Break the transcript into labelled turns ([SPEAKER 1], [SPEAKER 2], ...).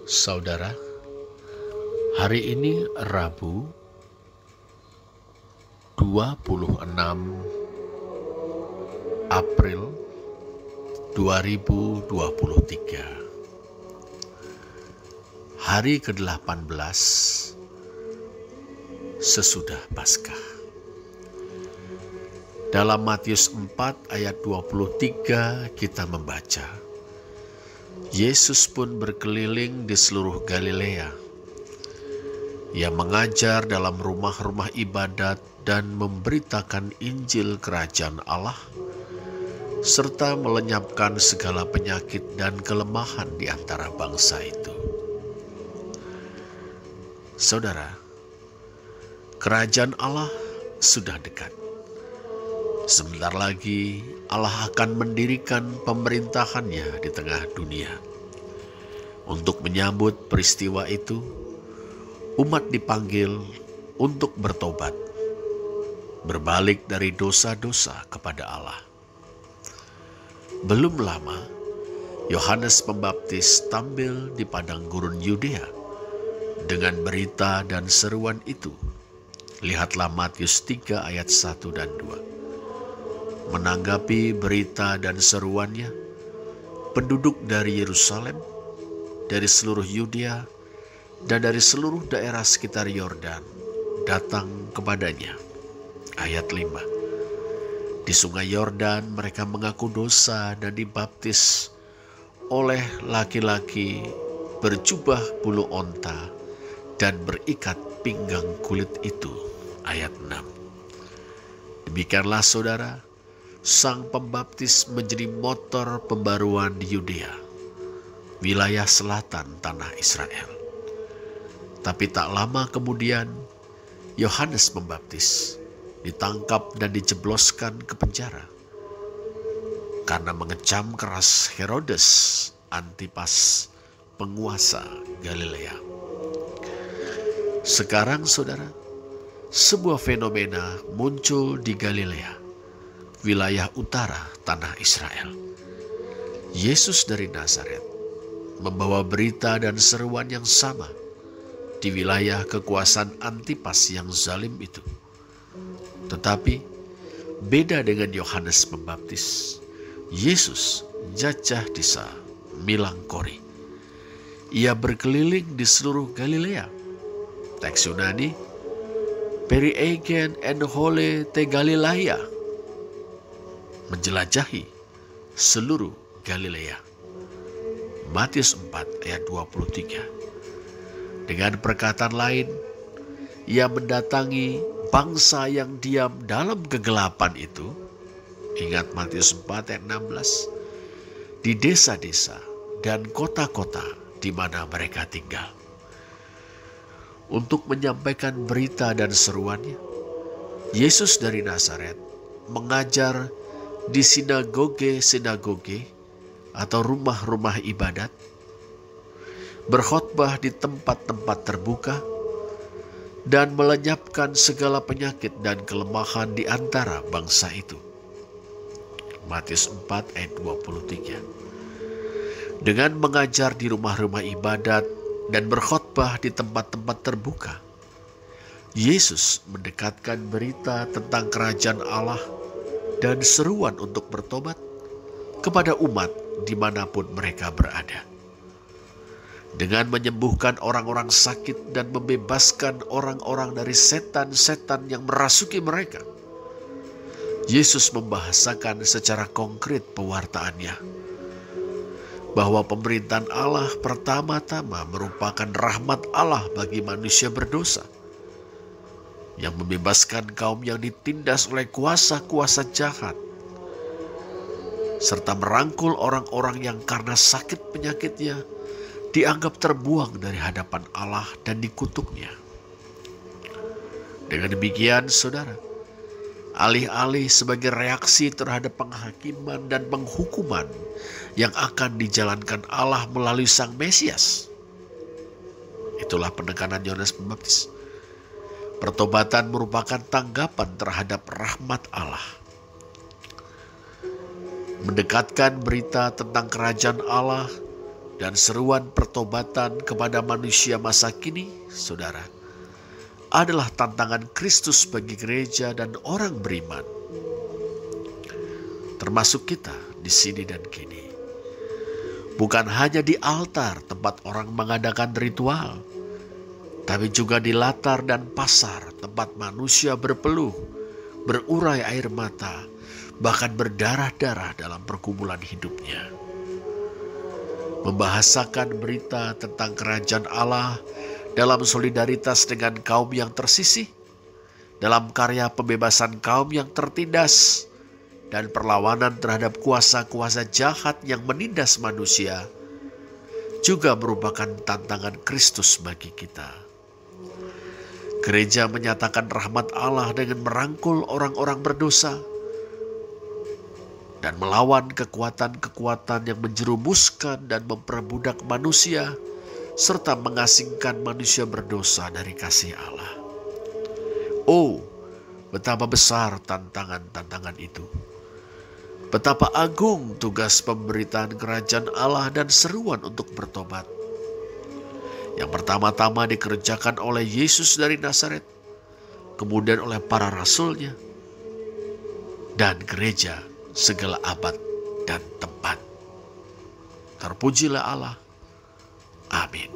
[SPEAKER 1] Saudara, hari ini Rabu 26 April 2023, hari ke-18 sesudah Paskah. Dalam Matius 4 ayat 23 kita membaca, Yesus pun berkeliling di seluruh Galilea. Ia mengajar dalam rumah-rumah ibadat dan memberitakan Injil Kerajaan Allah, serta melenyapkan segala penyakit dan kelemahan di antara bangsa itu. Saudara, Kerajaan Allah sudah dekat. Sebentar lagi Allah akan mendirikan pemerintahannya di tengah dunia. Untuk menyambut peristiwa itu, umat dipanggil untuk bertobat, berbalik dari dosa-dosa kepada Allah. Belum lama, Yohanes Pembaptis tampil di padang gurun Yudea dengan berita dan seruan itu. Lihatlah Matius 3 ayat 1 dan 2. Menanggapi berita dan seruannya, penduduk dari Yerusalem, dari seluruh Yudea, dan dari seluruh daerah sekitar Yordan datang kepadanya. Ayat 5. Di sungai Yordan mereka mengaku dosa dan dibaptis oleh laki-laki berjubah bulu onta dan berikat pinggang kulit itu. Ayat 6. Demikianlah saudara, Sang Pembaptis menjadi motor pembaruan di Yudea, wilayah selatan tanah Israel. Tapi tak lama kemudian, Yohanes Pembaptis ditangkap dan dijebloskan ke penjara karena mengecam keras Herodes Antipas, penguasa Galilea. Sekarang saudara, sebuah fenomena muncul di Galilea, wilayah utara tanah Israel. Yesus dari Nazaret membawa berita dan seruan yang sama di wilayah kekuasaan Antipas yang zalim itu. Tetapi beda dengan Yohanes Pembaptis, Yesus jajah disa milang kori. Ia berkeliling di seluruh Galilea. Teks Yunani, periegen en hole te Galilea, menjelajahi seluruh Galilea. Matius 4 ayat 23. Dengan perkataan lain, ia mendatangi bangsa yang diam dalam kegelapan itu. Ingat Matius 4 ayat 16. Di desa-desa dan kota-kota di mana mereka tinggal. Untuk menyampaikan berita dan seruannya, Yesus dari Nazaret mengajar di sinagoge-sinagoge atau rumah-rumah ibadat, berkhotbah di tempat-tempat terbuka, dan melenyapkan segala penyakit dan kelemahan di antara bangsa itu. Matius 4 ayat 23. Dengan mengajar di rumah-rumah ibadat dan berkhotbah di tempat-tempat terbuka, Yesus mendekatkan berita tentang kerajaan Allah dan seruan untuk bertobat kepada umat dimanapun mereka berada. Dengan menyembuhkan orang-orang sakit dan membebaskan orang-orang dari setan-setan yang merasuki mereka, Yesus membahasakan secara konkret pewartaannya bahwa pemerintahan Allah pertama-tama merupakan rahmat Allah bagi manusia berdosa, yang membebaskan kaum yang ditindas oleh kuasa-kuasa jahat, serta merangkul orang-orang yang karena sakit penyakitnya dianggap terbuang dari hadapan Allah dan dikutuknya. Dengan demikian, saudara, alih-alih sebagai reaksi terhadap penghakiman dan penghukuman yang akan dijalankan Allah melalui Sang Mesias, itulah penekanan Yohanes Pembaptis. Pertobatan merupakan tanggapan terhadap rahmat Allah. Mendekatkan berita tentang kerajaan Allah dan seruan pertobatan kepada manusia masa kini, saudara, adalah tantangan Kristus bagi gereja dan orang beriman, termasuk kita di sini dan kini. Bukan hanya di altar tempat orang mengadakan ritual, tapi juga di latar dan pasar tempat manusia berpeluh, berurai air mata, bahkan berdarah-darah dalam pergumulan hidupnya. Membahasakan berita tentang kerajaan Allah dalam solidaritas dengan kaum yang tersisih, dalam karya pembebasan kaum yang tertindas, dan perlawanan terhadap kuasa-kuasa jahat yang menindas manusia, juga merupakan tantangan Kristus bagi kita. Gereja menyatakan rahmat Allah dengan merangkul orang-orang berdosa dan melawan kekuatan-kekuatan yang menjerumuskan dan memperbudak manusia, serta mengasingkan manusia berdosa dari kasih Allah. Oh, betapa besar tantangan-tantangan itu. Betapa agung tugas pemberitaan kerajaan Allah dan seruan untuk bertobat. Yang pertama-tama dikerjakan oleh Yesus dari Nazaret, kemudian oleh para rasulnya, dan gereja segala abad dan tempat. Terpujilah Allah. Amin.